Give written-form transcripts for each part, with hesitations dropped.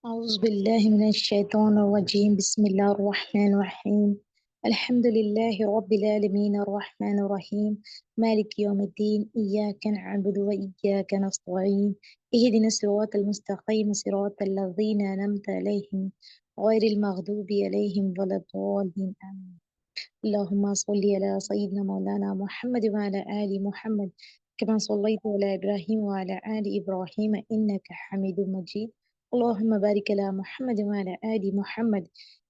औज़ुबिल्लाहिमिनश्शैतानिर्रजीम बिस्मिल्लाहिर्रहमानिर्रहीम अल्हम्दुलिल्लाहि रब्बिल आलमीन अर्रहमानिर्रहीम मालिकि यौमिद्दीन इय्याका नअबुदु व इय्याका नस्तईन इहदिनस सिरातल मुस्तक़ीम सिरातल लज़ीना अनअमता अलैहिम गैरिल मग़दूबि अलैहिम वलद्दाल्लीन आमीन। अल्लाहुम्मा सल्लि अला सय्यिदिना मौलाना मुहम्मद व अला आलि मुहम्मद कमा सल्लैत अला इब्राहीम व अला आलि इब्राहीम इन्नका हमीदुम मजीद। अल्लाहुम्मा बारिक अला मुहम्मद व अला आलि मुहम्मद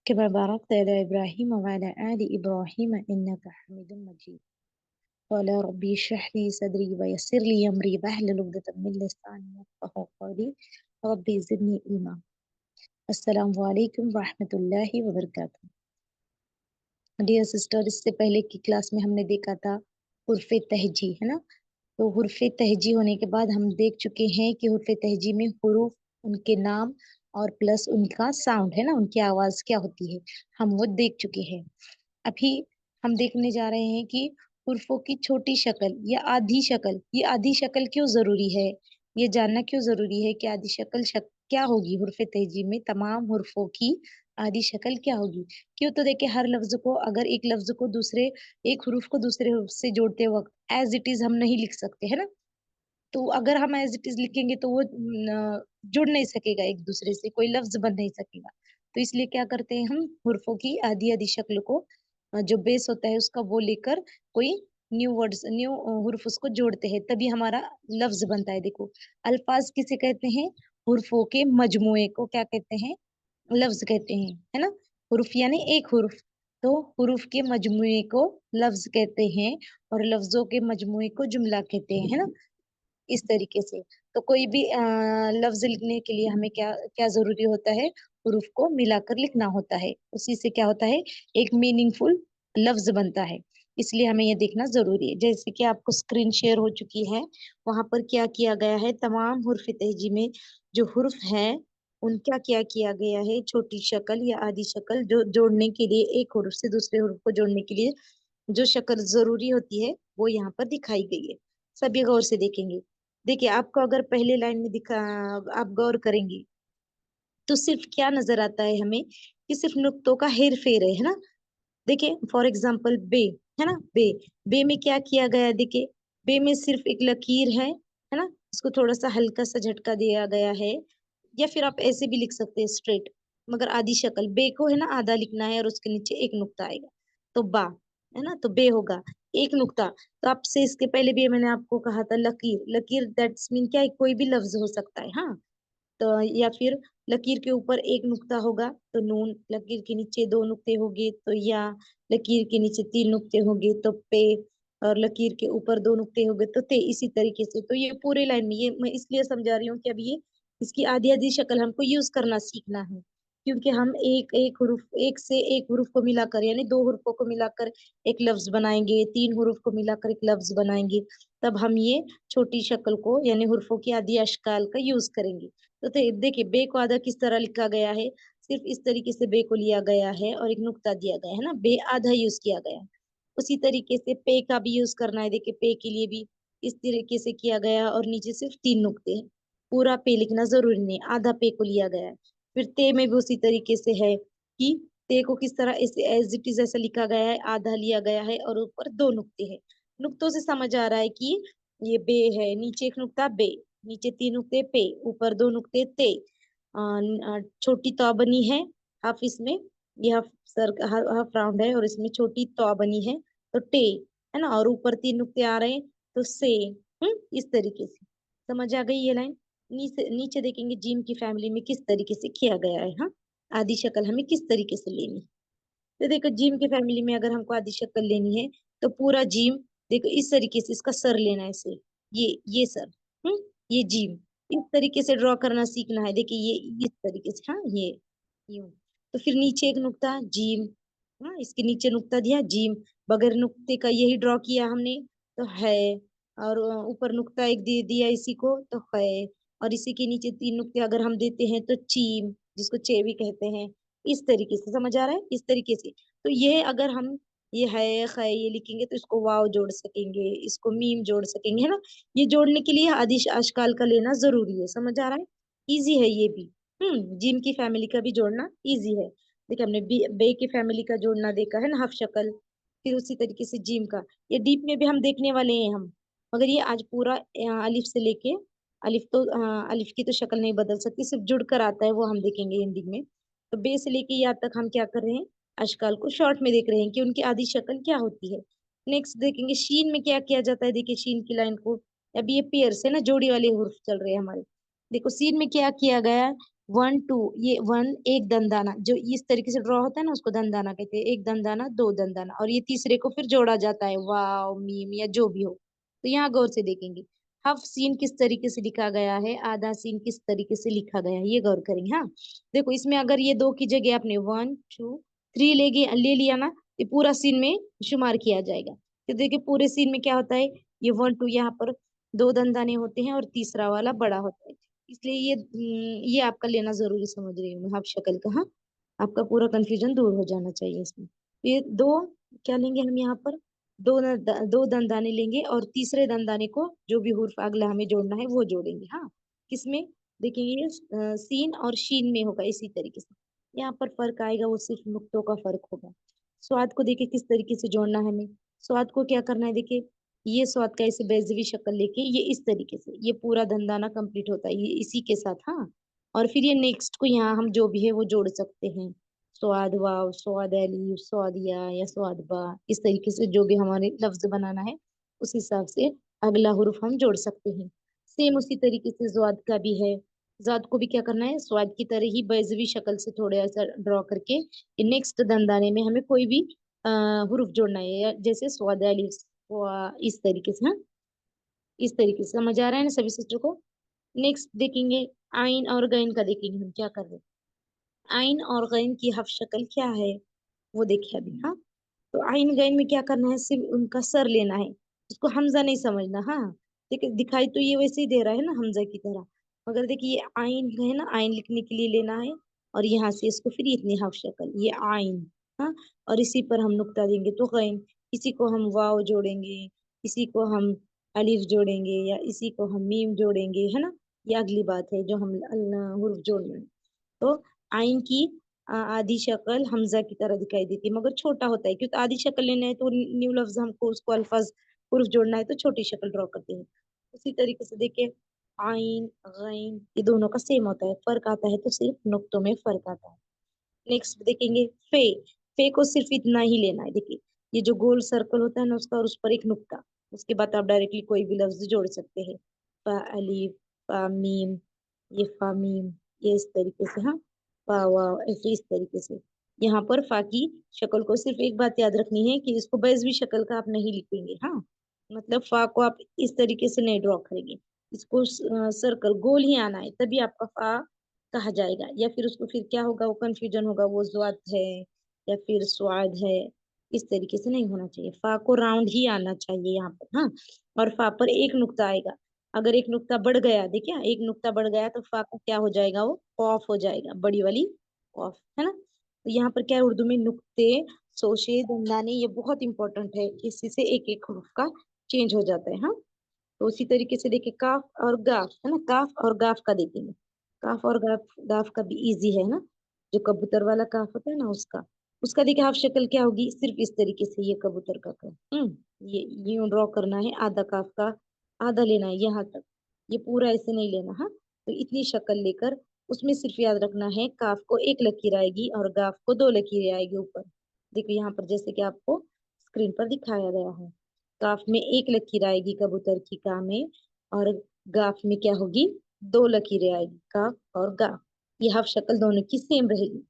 कमा बारकत अला इब्राहीम व अला आलि इब्राहीम इन्नका हमीदुम मजीद। क़ाला रब्बी इश्रह ली सदरी व यस्सिर ली अमरी वहलुल उक़दतम मिन लिसानी यफ़क़हू क़ौली रब्बी ज़िदनी इल्मा। अस्सलामु अलैकुम व रहमतुल्लाहि व बरकातुहू। डियर सिस्टर, इससे पहले की क्लास में हमने देखा था हुर्फ़े तहजी, है ना? तो हुर्फ़े तहजी होने के बाद हम देख चुके हैं कि हुर्फ़े तहजी में हुरूफ, उनके नाम और प्लस उनका साउंड, है ना? उनकी आवाज़ क्या होती है, हम वो देख चुके हैं। अभी हम देखने जा रहे हैं कि हुर्फ़ों की छोटी शक्ल या आधी शक्ल, ये आधी शक्ल क्यों ज़रूरी है? ये जानना क्यों ज़रूरी है कि आधी शक्ल क्या होगी हुर्फ़े तहजी में तमाम हुर्फ़ों की आधी शक्ल क्या होगी? क्यों तो देखिए हर लफ्ज़ को अगर एक लफ्ज़ को दूसरे एक हुरूफ को दूसरे हुरूफ से जोड़ते वक़्त एज़ इट इज़ हम नहीं लिख सकते, है ना? तो अगर हम एज़ इट इज़ लिखेंगे तो वो जुड़ नहीं सकेगा एक-दूसरे से, कोई लफ्ज़ बन नहीं सकेगा। तो इसलिए क्या करते हैं हम हुर्फ़ों की आधी-आधी शक्ल को जो बेस होता है उसका वो लेकर कोई न्यू हुरूफ उसको जोड़ते हैं, तभी हमारा लफ्ज़ बनता है। देखो, अल्फ़ाज़ किसे कहते हैं? हुर्फ़ों के मजमूए को क्या कहते हैं? लफ्ज़ कहते हैं, है ना? हुरूफ यानी एक हुरूफ, तो हुरूफ के मजमूए को लफ्ज़ कहते हैं और लफ्ज़ों के मजमूए को जुमला कहते हैं, है ना? इस तरीके से। तो कोई भी लफ्ज़ लिखने के लिए हमें क्या क्या ज़रूरी होता है? हुरूफ को मिलाकर लिखना होता है। उसी से क्या होता है? एक मीनिंगफुल लफ्ज़ बनता है। इसलिए हमें ये देखना ज़रूरी है। जैसे कि आपको स्क्रीन शेयर हो चुकी है, वहाँ पर क्या किया गया है तमाम हुर्फ़ तहजी में जो हुर्फ़ हैं, उनका क्या किया गया है छोटी शक्ल या आधी शक्ल जो जोड़ने के लिए एक हुर्फ़ से दूसरे हुर्फ़ को जोड़ने के लिए जो शक्ल ज़रूरी होती है, वो यहाँ पर दिखाई गई है। सभी गौर से देखेंगे। देखिए, आपको अगर पहले लाइन में दिखा आप गौर करेंगी, तो सिर्फ़ क्या नज़र आता है हमें कि सिर्फ़ नुक्तों का हेर-फेर है ना? देखिए फॉर एग्ज़ाम्पल बे, है ना? बे, बे में क्या किया गया है देखिए, बे में सिर्फ़ एक लकीर है ना? उसको थोड़ा-सा हल्का-सा झटका दिया गया है या फिर आप ऐसे भी लिख सकते हैं स्ट्रेट, मगर आधी शक्ल बे को है ना आधा लिखना है और उसके नीचे एक नुक्ता आएगा, तो बा, है ना? तो बे होगा, एक नुक्ता। तो आपसे इसके पहले भी मैंने आपको कहा था लकीर, लकीर दैट्स मीन क्या है कोई भी लफ्ज़ हो सकता है, हाँ? तो या फिर लकीर के ऊपर एक नुक्ता होगा तो नून, लकीर के नीचे 2 नुक्ते होंगे तो या, लकीर के नीचे 3 नुक्ते होंगे तो पे और लकीर के ऊपर 2 नुक्ते होंगे तो ते, इसी तरीके से। तो ये पूरे लाइन में ये मैं इसलिए समझा रही हूँ कि अब ये इसकी आधी-आधी शक्ल हमको यूज़ करना सीखना है। क्योंकि हम एक हुरूफ एक से एक हुरूफ को मिलाकर यानी 2 हुरूफों को मिलाकर एक लफ्ज़ बनाएँगे, 3 हुरूफ को मिलाकर एक लफ्ज़ बनाएँगे, तब हम ये छोटी शक्ल को यानी हुरूफों की आधी अश्काल का यूज़ करेंगे। तो देखिए बे को आधा किस तरह लिखा गया है, सिर्फ़ इस तरीके से बे को लिया गया है और एक नुक्ता दिया गया है ना, बे आधा यूज़ किया गया है। उसी तरीके से पे का भी यूज़ करना है, देखिए पे के लिए भी इस तरीके से किया गया है और नीचे सिर्फ़ 3 नुक्ते हैं। पूरा पे लिखना ज़रूरी नहीं है, आधा पे को लिया गया है। फिर ते में भी उसी तरीके से है कि ते को किस तरह ऐसे एज़ इट इज़ ऐसा लिखा गया है, आधा लिया गया है और ऊपर 2 नुक्ते हैं। नुक्तों से समझ आ रहा है कि ये बे है, नीचे एक नुक्ता बे, नीचे 3 नुक्ते पे, ऊपर 2 नुक्ते ते। छोटी तौ बनी है हाफ इसमें, ये हाफ हाफ राउंड है और इसमें छोटी तौ बनी है, तो टे, है ना? और ऊपर 3 नुक्ते आ रहे हैं, तो से, इस तरीके से। समझ आ गई ये लाइन? नीचे नीचे देखेंगे जीम की फैमिली में किस तरीके से किया गया है, हाँ? आधी शक्ल हमें किस तरीके से लेनी है। तो देखो जिम की फैमिली में अगर हमको आधी शक्ल लेनी है, तो पूरा जिम देखो इस तरीके से इसका सर लेना है ऐसे, ये सर, ये जिम। इस तरीके से ड्रॉ करना सीखना है। देखिए ये इस तरीके से, हाँ, ये यूँ। तो फिर नीचे एक नुक्ता जिम, हाँ, इसके नीचे नुक्ता दिया जिम, बगैर नुक्ते का यही ड्रॉ किया हमने तो है और ऊपर नुक्ता एक दे दिया इसी को तो है और इसी के नीचे 3 नुक्ते अगर हम देते हैं तो चीम, जिसको चे भी कहते हैं। इस तरीके से समझ आ रहा है? इस तरीके से। तो ये अगर हम ये है, ख़ै ये लिखेंगे तो इसको वाव जोड़ सकेंगे, इसको मीम जोड़ सकेंगे, है ना? ये जोड़ने के लिए आदिश अश्काल का लेना ज़रूरी है, समझ आ रहा है? ईज़ी है ये भी। जिम की फैमिली का भी जोड़ना इजी है। देखिए हमने बे की फैमिली का जोड़ना देखा है ना, हफ शक्ल। फिर उसी तरीके से जिम का, ये डीप में भी हम देखने वाले हैं हम। मगर ये आज पूरा अलिफ से लेके, अलिफ तो अलिफ की तो शक्ल नहीं बदल सकती, सिर्फ जुड़ कर आता है, वो हम देखेंगे एंडिंग में। तो बे से लेके या तक हम क्या कर रहे हैं, अशकाल को शॉर्ट में देख रहे हैं कि उनकी आधी शक्ल क्या होती है। नेक्स्ट देखेंगे शीन में क्या किया जाता है। देखिए शीन की लाइन को, अभी ये पेयर से ना जोड़ी वाले हुर्फ चल रहे हैं हमारे। देखो सीन में क्या किया गया है, 1 2, ये 1 एक दंदाना, जो इस तरीके से ड्रॉ होता है ना उसको दंदाना कहते हैं। एक दंदाना, दो दंदाना, और ये तीसरे को फिर जोड़ा जाता है, वाव मीम या जो भी हो। तो यहाँ गौर से देखेंगे हाफ सीन किस तरीके से लिखा गया है, आधा सीन किस तरीके से लिखा गया है, ये गौर करेंगे। हाँ देखो इसमें अगर ये दो की जगह आपने 1 2 3 ले लिया ना, ये पूरा सीन में शुमार किया जाएगा। तो देखिए पूरे सीन में क्या होता है, ये 1 2 यहाँ पर दो दंदाने होते हैं और तीसरा वाला बड़ा होता है। इसलिए ये आपका लेना जरूरी समझ रही हूँ मैं, हाफ शक्ल का। हाँ आपका पूरा कंफ्यूजन दूर हो जाना चाहिए इसमें। ये दो क्या लेंगे हम यहाँ पर, दो दंदाने लेंगे और तीसरे दंदाने को जो भी हुर्फ अगला हमें जोड़ना है वो जोड़ेंगे। हाँ किसमें देखेंगे, ये सीन और शीन में होगा इसी तरीके से। यहाँ पर फर्क आएगा वो सिर्फ नुक्तों का फर्क होगा। स्वाद को देखिए किस तरीके से जोड़ना है हमें। स्वाद को क्या करना है, देखिए ये स्वाद का ऐसे बेजवी शक्ल लेके ये इस तरीके से, ये पूरा दंदाना कंप्लीट होता है ये इसी के साथ। हाँ और फिर ये नेक्स्ट को यहाँ हम जो भी है वो जोड़ सकते हैं। स्वाद वाव, स्वाद अली, स्वादिया या स्वाद बा, इस तरीके से जो भी हमारे लफ्ज बनाना है उस हिसाब से अगला हुर्फ हम जोड़ सकते हैं। सेम उसी तरीके से स्वाद का भी है। स्वाद को भी क्या करना है, स्वाद की तरह ही बेजवी शक्ल से थोड़े ऐसा ड्रॉ करके नेक्स्ट दंदाने में हमें कोई भी हुर्फ जोड़ना है, जैसे स्वाद अली, इस तरीके से। हाँ इस तरीके से समझ आ रहा है ना सभी सिस्टर को। नेक्स्ट देखेंगे आइन और गैन का, देखेंगे हम क्या कर रहे हैं। आइन और गैन की हफ शक्ल क्या है वो देखिए अभी। हाँ तो आइन गैन में क्या करना है, सिर्फ उनका सर लेना है, उसको हमजा नहीं समझना। हाँ देखिए दिखाई तो ये वैसे ही दे रहा है ना हमजा की तरह, मगर देखिए ये आइन है ना, आइन लिखने के लिए लेना है और यहाँ से इसको फिर इतनी हाफ शक्ल, ये आइन। हाँ और इसी पर हम नुक्ता देंगे तो गैन, इसी को हम वाव जोड़ेंगे, इसी को हम अलिफ जोड़ेंगे, या इसी को हम मीम जोड़ेंगे, है ना। ये अगली बात है जो हम हुर्फ जोड़ना है। तो आइन की आधी शक्ल हमजा की तरह दिखाई देती है, मगर छोटा होता है क्योंकि आधी शक्ल लेना है तो न्यू लफ्ज हमको उसको अल्फाज हुर्फ जोड़ना है तो छोटी शक्ल ड्रॉ करते हैं। उसी तरीके से देखिए आइन गैन ये दोनों का सेम होता है, फर्क आता है तो सिर्फ नुक्तों में फर्क आता है। नेक्स्ट देखेंगे फे। फे को सिर्फ इतना ही लेना है, देखिए ये जो गोल सर्कल होता है ना उसका, और उस पर एक नुक्ता, उसके बाद आप डायरेक्टली कोई भी लफ्ज जोड़ सकते हैं। फा अलीफ, फा मीम, ये फा मीम, ये इस तरीके से। हाँ फा वाव, ऐसे इस तरीके से। यहाँ पर फा की शक्ल को सिर्फ एक बात याद रखनी है कि इसको बेजवी शक्ल का आप नहीं लिखेंगे। हाँ मतलब फा को आप इस तरीके से नहीं ड्रॉ करेंगे, इसको सर्कल गोल ही आना है तभी आपका फा कहा जाएगा, या फिर उसको फिर क्या होगा, वो कंफ्यूजन होगा, वो ज्वाद है या फिर स्वाद है, इस तरीके से नहीं होना चाहिए। फा को राउंड ही आना चाहिए यहाँ पर। हाँ और फा पर एक नुक्ता आएगा, अगर एक नुक्ता बढ़ गया, देखिए एक नुक्ता बढ़ गया तो फा का क्या हो जाएगा, वो ऑफ हो जाएगा, बड़ी वाली ऑफ, है ना। तो यहाँ पर क्या है, उर्दू में नुक्ते, सोशे, दंदाने, ये बहुत इंपॉर्टेंट है, इसी से एक एक हुर्फ का चेंज हो जाता है। हाँ तो उसी तरीके से देखिए काफ और गाफ, है ना, काफ और गाफ का देखेंगे। काफ और गाफ, गाफ का भी इजी है ना, जो कबूतर वाला काफ होता है ना उसका, उसका देखिए हाफ शक्ल क्या होगी, सिर्फ इस तरीके से, ये कबूतर का काफ। ये यूं ड्रॉ करना है, आधा काफ का आधा लेना है यहाँ तक, ये पूरा ऐसे नहीं लेना। हाँ तो इतनी शक्ल लेकर उसमें सिर्फ याद रखना है काफ को एक लकीर आएगी और गाफ को दो लकीरें आएगी ऊपर। देखो यहाँ पर जैसे कि आपको स्क्रीन पर दिखाया गया है, काफ में एक लकीर आएगी कबूतर की का में, और गाफ में क्या होगी, दो लकीरें आएगी, काफ और गाफ। ये हाफ शक्ल दोनों की सेम रहेगी।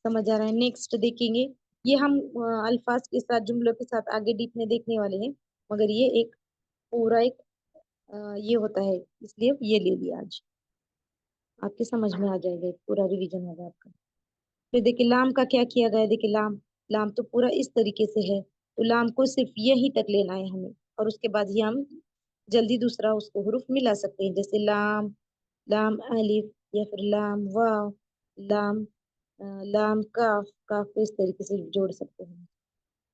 समझ आ रहा है। नेक्स्ट देखेंगे, ये हम अल्फाज के साथ जुमलों के साथ आगे डीप में देखने वाले हैं, मगर ये एक पूरा एक ये होता है, इसलिए ये ले लिया आज, आपके समझ में आ जाएगा, एक पूरा रिवीजन होगा आपका। फिर देखिए लाम का क्या किया गया है, देखिए लाम, लाम तो पूरा इस तरीके से है, तो लाम को सिर्फ यही तक लेना है हमें, और उसके बाद ही हम जल्दी दूसरा उसको हुरूफ मिला सकते हैं, जैसे लाम, लाम अलिफ, या फिर लाम वाव, लाम लाम काफ, काफ को इस तरीके से जोड़ सकते हैं,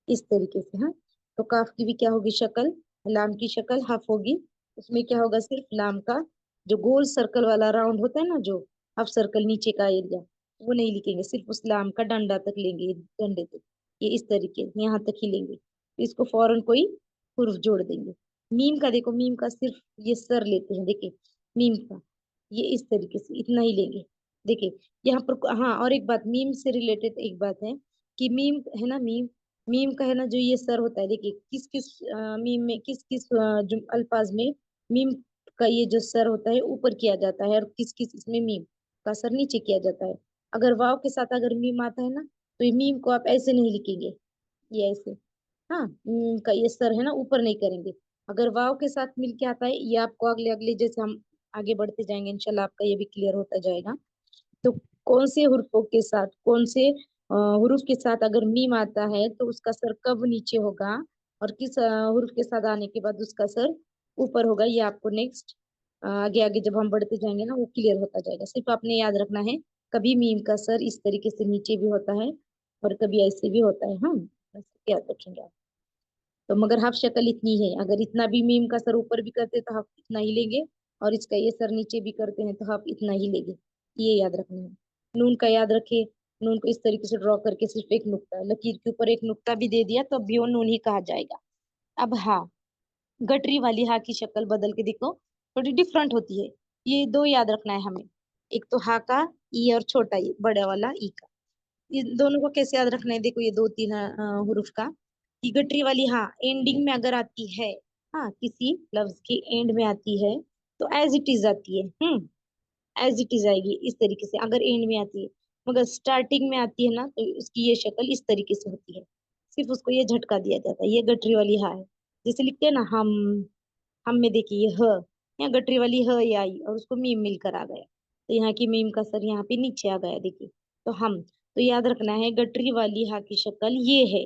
इस तरीके से। हाँ तो काफ की भी क्या होगी शक्ल, लाम की शक्ल हाफ होगी, उसमें क्या होगा, सिर्फ लाम का जो गोल सर्कल वाला राउंड होता है ना, जो हाफ सर्कल नीचे का एरिया, वो नहीं लिखेंगे, सिर्फ उस लाम का डंडा तक लेंगे, डंडे तक, ये इस तरीके यहाँ तक ही लेंगे, तो इसको फौरन कोई हुर्फ जोड़ देंगे। मीम का देखो, मीम का सिर्फ ये सर लेते हैं, देखिए मीम का ये इस तरीके से इतना ही लेंगे। देखिए यहाँ पर, हाँ और एक बात मीम से रिलेटेड एक बात है कि मीम है ना, मीम मीम का है ना जो ये सर होता है, देखिए किस किस मीम में किस किस जो अल्फाज में मीम का ये जो सर होता है ऊपर किया जाता है, और किस किस इसमें मीम का सर नीचे किया जाता है। अगर वाव के साथ अगर मीम आता है ना, तो ये मीम को आप ऐसे नहीं लिखेंगे, ये ऐसे, हाँ मीम का ये सर है ना ऊपर नहीं करेंगे। अगर वाव के साथ मिल के आता है, ये आपको अगले अगले जैसे हम आगे बढ़ते जाएंगे इंशाल्लाह आपका ये भी क्लियर होता जाएगा। तो कौन से हुर्फों के साथ, कौन से हुरूफ के साथ अगर मीम आता है तो उसका सर कब नीचे होगा, और किस हुरूफ के साथ आने के बाद उसका सर ऊपर होगा, ये आपको नेक्स्ट आगे आगे जब हम बढ़ते जाएंगे ना वो क्लियर होता जाएगा। सिर्फ आपने याद रखना है, कभी मीम का सर इस तरीके से नीचे भी होता है और कभी ऐसे भी होता है, हम ऐसे याद रखेंगे आप। तो मगर हाफ शक्ल इतनी है, अगर इतना भी मीम का सर ऊपर भी करते तो हाफ इतना ही लेंगे, और इसका ये सर नीचे भी करते हैं तो हाफ इतना ही लेंगे, ये याद रखना है। नून का याद रखे, नून को इस तरीके से ड्रॉ करके सिर्फ एक नुक्ता, लकीर के ऊपर एक नुक्ता भी दे दिया तो अब भी वो नून ही कहा जाएगा। अब हाँ, गटरी वाली हा की शक्ल बदल के देखो, थोड़ी डिफरेंट होती है। ये दो याद रखना है हमें, एक तो हा का ई और छोटा ई, बड़ा वाला ई का। ये दोनों को कैसे याद रखना है, देखो ये दो तीन हुरूफ का, कि गटरी वाली हाँ एंडिंग में अगर आती है, हाँ किसी लफ्ज के एंड में आती है तो एज इट इज आती है, एज इट इज आएगी इस तरीके से अगर एंड में आती है। मगर स्टार्टिंग में आती है ना तो उसकी ये शक्ल इस तरीके से होती है, सिर्फ उसको ये झटका दिया जाता है, ये गटरी वाली हाँ है। जैसे लिखते हैं ना हम में देखिए ये ह, यहाँ गटरी वाली ह ये आई और उसको मीम मिलकर आ गया, तो यहाँ की मीम का सर यहाँ पे नीचे आ गया, देखिए। तो हम, तो याद रखना है गटरी वाली हा की शक्ल ये है।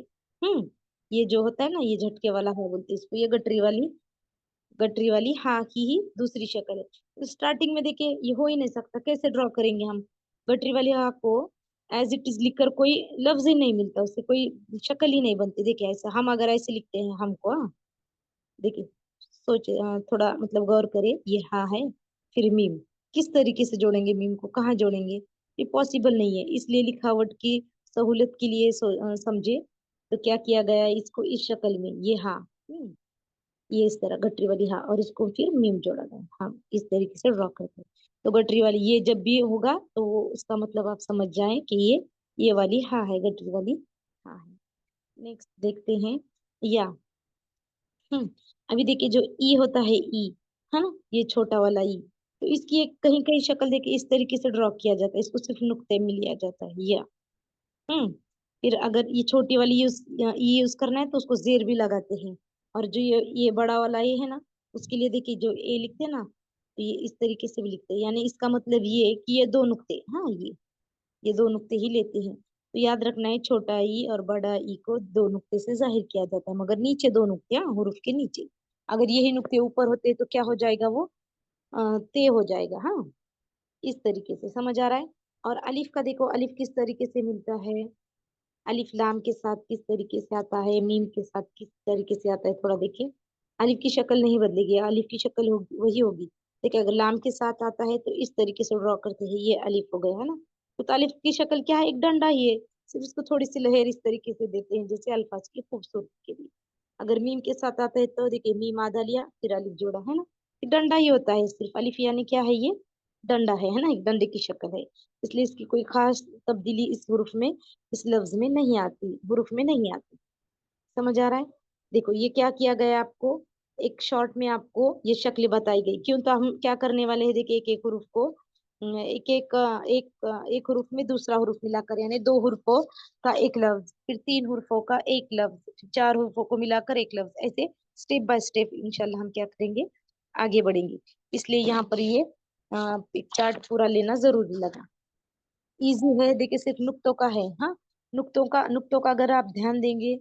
ये जो होता है ना, ये झटके वाला हा बोलते हैं इसको, ये गटरी वाली हाँ की ही दूसरी शक्ल है। तो स्टार्टिंग में देखिए ये हो ही नहीं सकता, कैसे ड्रॉ करेंगे हम गटरी वाली हाँ को, एज इट इज लिखकर कोई लफ्ज ही नहीं मिलता, उससे कोई शक्ल ही नहीं बनती। देखिए ऐसा हम अगर ऐसे लिखते हैं हमको, हाँ देखिए सोच थोड़ा मतलब गौर करे, ये हाँ है, फिर मीम, किस तरीके से जोड़ेंगे मीम को, कहाँ जोड़ेंगे, ये पॉसिबल नहीं है। इसलिए लिखावट की सहूलत के लिए समझे तो क्या किया गया है, इसको इस शक्ल में ये हाँ, ये इस तरह गटरी वाली हाँ, और इसको फिर मीम जोड़ा गया, हाँ इस तरीके से ड्रॉ करते हैं। तो गटरी वाली ये जब भी होगा तो वो उसका मतलब आप समझ जाएं कि ये वाली हाँ है, गटरी वाली हाँ है। नेक्स्ट देखते हैं या, हम्म अभी देखिए जो ई होता है ई, है ना ये छोटा वाला ई, तो इसकी एक कहीं कहीं शक्ल देखिए इस तरीके से ड्रॉ किया जाता है, इसको सिर्फ नुक्ते में लिया जाता है या, हम्म फिर अगर ये छोटी वाली यूज करना है तो उसको जेर भी लगाते हैं। और जो ये बड़ा वाला ये है ना, उसके लिए देखिए जो ए लिखते हैं ना, तो ये इस तरीके से भी लिखते हैं, यानी इसका मतलब ये है कि ये दो नुक्ते, हाँ ये दो नुक्ते ही लेते हैं। तो याद रखना है छोटा ई और बड़ा ई को दो नुक्ते से जाहिर किया जाता है, मगर नीचे दो नुक्ते, हाँ हुरूफ के नीचे। अगर यही नुक्ते ऊपर होते तो क्या हो जाएगा वो, ते हो जाएगा, हाँ इस तरीके से समझ आ रहा है। और अलिफ का देखो, अलिफ किस तरीके से मिलता है, अलिफ लाम के साथ किस तरीके से आता है, मीम के साथ किस तरीके से आता है, थोड़ा देखिए। अलिफ की शक्ल नहीं बदलेगी, अलिफ की शक्ल होगी वही होगी। देखिए अगर लाम के साथ आता है तो इस तरीके से ड्रॉ करते हैं, ये अलिफ हो गया है ना। तो अलिफ की शक्ल क्या है, एक डंडा ही है, सिर्फ इसको थोड़ी सी लहर इस तरीके से देते हैं जैसे अल्फाज की खूबसूरती के लिए। अगर मीम के साथ आता है तो देखिए मीम आधा लिया फिर अलिफ जोड़ा, है ना, ये डंडा ही होता है सिर्फ, अलिफ यानी क्या है, ये डंडा है ना, एक डंडे की शक्ल है। इसलिए इसकी कोई खास तब्दीली इस हुरूफ में, इस लफ्ज में नहीं आती, हुरूफ में नहीं आती। समझ आ रहा है। देखो ये क्या किया गया आपको, एक शॉर्ट में आपको ये शक्ल बताई गई, क्यों, तो हम क्या करने वाले हैं, देखिए एक एक हुरूफ को एक हुरूफ में दूसरा हुरूफ मिलाकर, यानी दो हुरूफों का एक लफ्ज, फिर तीन हुरूफों का एक लफ्ज, फिर चार हुरूफों को मिलाकर एक लफ्ज, ऐसे स्टेप बाय स्टेप इंशाल्लाह हम क्या करेंगे, आगे बढ़ेंगे। इसलिए यहाँ पर ये चार्ट पूरा लेना जरूरी लगा। इजी है, देखिए सिर्फ नुक्तों का है, हाँ नुक्तों का अगर आप ध्यान देंगे,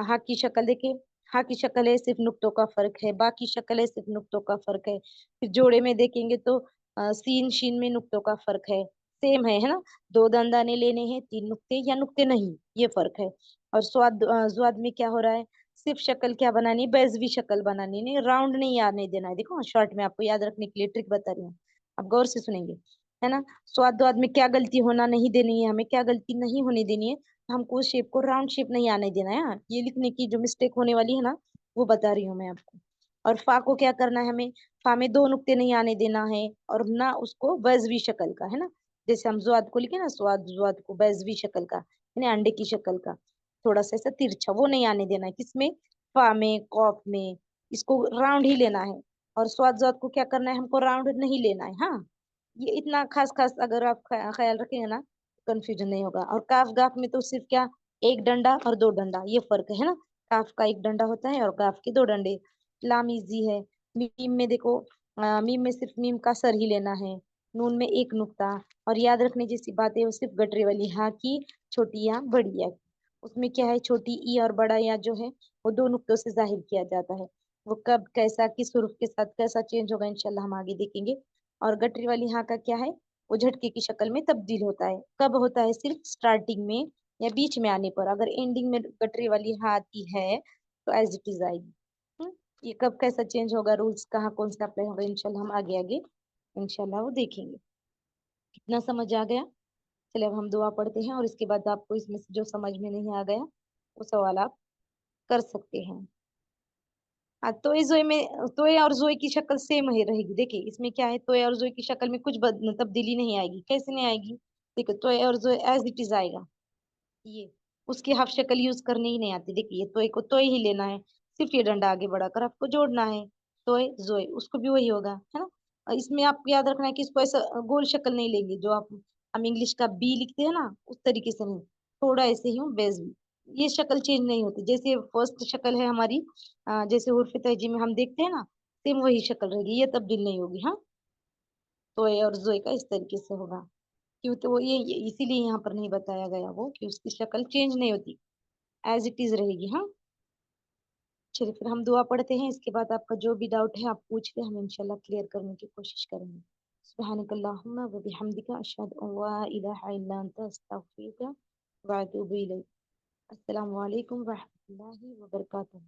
हा की शक्ल देखिए, हा की शक्ल है सिर्फ नुक्तों का फर्क है, बाकी शक्ल है सिर्फ नुक्तों का फर्क है। फिर जोड़े में देखेंगे तो सीन शीन में नुक्तों का फर्क है, सेम है ना, दो दंदाने लेने हैं, तीन नुक्ते या नुक्ते नहीं, ये फर्क है। और स्वाद में क्या हो रहा है, सिर्फ शक्ल क्या बनानी है, बेजवी शक्ल बनानी, नहीं राउंड नहीं आने देना है। देखो शॉर्ट में आपको याद रखने के लिए ट्रिक बता रही हूँ, आप गौर से सुनेंगे। है ना। स्वाद वाद में क्या गलती होना नहीं देनी है, हमें क्या गलती नहीं होने देनी है। हमको उस शेप को राउंड शेप नहीं आने देना है। हाँ, ये लिखने की जो मिस्टेक होने वाली है ना, वो बता रही हूँ मैं आपको। और फा को क्या करना है हमें, फा में दो नुक्ते नहीं आने देना है, और ना उसको बेजवी शक्ल का, है ना। जैसे हम ज्वाद को लिखे ना, स्वाद ज्वाद को बेजवी शक्ल का, है ना, अंडे की शक्ल का, थोड़ा सा ऐसा तिरछा, वो नहीं आने देना है किसमें, फा में, कॉफ में। इसको राउंड ही लेना है। और स्वाद ज्वाद को क्या करना है, हमको राउंड नहीं लेना है। हाँ, ये इतना खास खास अगर आप ख्याल रखेंगे ना, कंफ्यूजन नहीं होगा। और काफ गाफ में तो सिर्फ क्या, एक डंडा और दो डंडा, ये फर्क है ना। काफ का एक डंडा होता है और गाफ के दो डंडे। लाम इजी है। मीम में देखो, मीम में सिर्फ मीम का सर ही लेना है। नून में एक नुक्ता। और याद रखने जैसी बात है वो सिर्फ गटरे वाली हाँ की, छोटी या बड़ी या की। उसमें क्या है, छोटी ई और बड़ा या जो है वो दो नुक्तों से जाहिर किया जाता है। वो कब कैसा किस हुर्फ के साथ कैसा चेंज होगा इंशाल्लाह हम आगे देखेंगे। और गटरी वाली हाँ का क्या है, वो झटके की शक्ल में तब्दील होता है। कब होता है, सिर्फ स्टार्टिंग में या बीच में आने पर। अगर एंडिंग में गटरी वाली हाँ आती है तो एज इट इज आएगी। ये कब कैसा चेंज होगा, रूल्स कहाँ कौन सा अप्लाई होगा, इंशाल्लाह हम आगे आगे इंशाल्लाह वो देखेंगे। कितना समझ आ गया। चलिए अब हम दुआ पढ़ते हैं, और इसके बाद आपको इसमें से जो समझ में नहीं आ गया वो सवाल आप कर सकते हैं। हाँ, तोए जोए में, तोए और जोए की शक्ल सेम ही रहेगी। देखिए इसमें क्या है, तोए और जोए की शक्ल में कुछ तब्दीली नहीं आएगी। कैसे नहीं आएगी, देखो तोए और जोए एज इट इज आएगा। ये उसकी हाफ शक्ल यूज करने ही नहीं आती। देखिए तोए को तोए ही लेना है, सिर्फ ये डंडा आगे बढ़ाकर आपको जोड़ना है। तोए जोए उसको भी वही होगा, है ना। और इसमें आपको याद रखना है कि इसको ऐसा गोल शक्ल नहीं लेंगे, जो आप हम इंग्लिश का बी लिखते हैं ना उस तरीके से नहीं। थोड़ा ऐसे ही बेस भी, ये शक्ल चेंज नहीं होती। जैसे फर्स्ट शक्ल है हमारी, जैसे उर्फ तहजी में हम देखते हैं ना, सेम वही शक्ल रहेगी, ये तब्दील नहीं होगी। हाँ, तोए और जोए का इस तरीके से होगा। क्यों, तो वो ये इसीलिए यहाँ पर नहीं बताया गया वो कि उसकी शक्ल चेंज नहीं होती, एज इट इज रहेगी। हाँ, चलिए फिर हम दुआ पढ़ते हैं। इसके बाद आपका जो भी डाउट है आप पूछ ले, हम इंशाल्लाह क्लियर करने की कोशिश करेंगे। सुब्हानकल्लाहुम्मा व बिहम्दिका अशहदु अन ला इलाहा इल्ला अंता अस्तगफिरुका व अतूबु इलैक। अस्सलामु अलैकुम व रहमतुल्लाहि व बरकातुहू।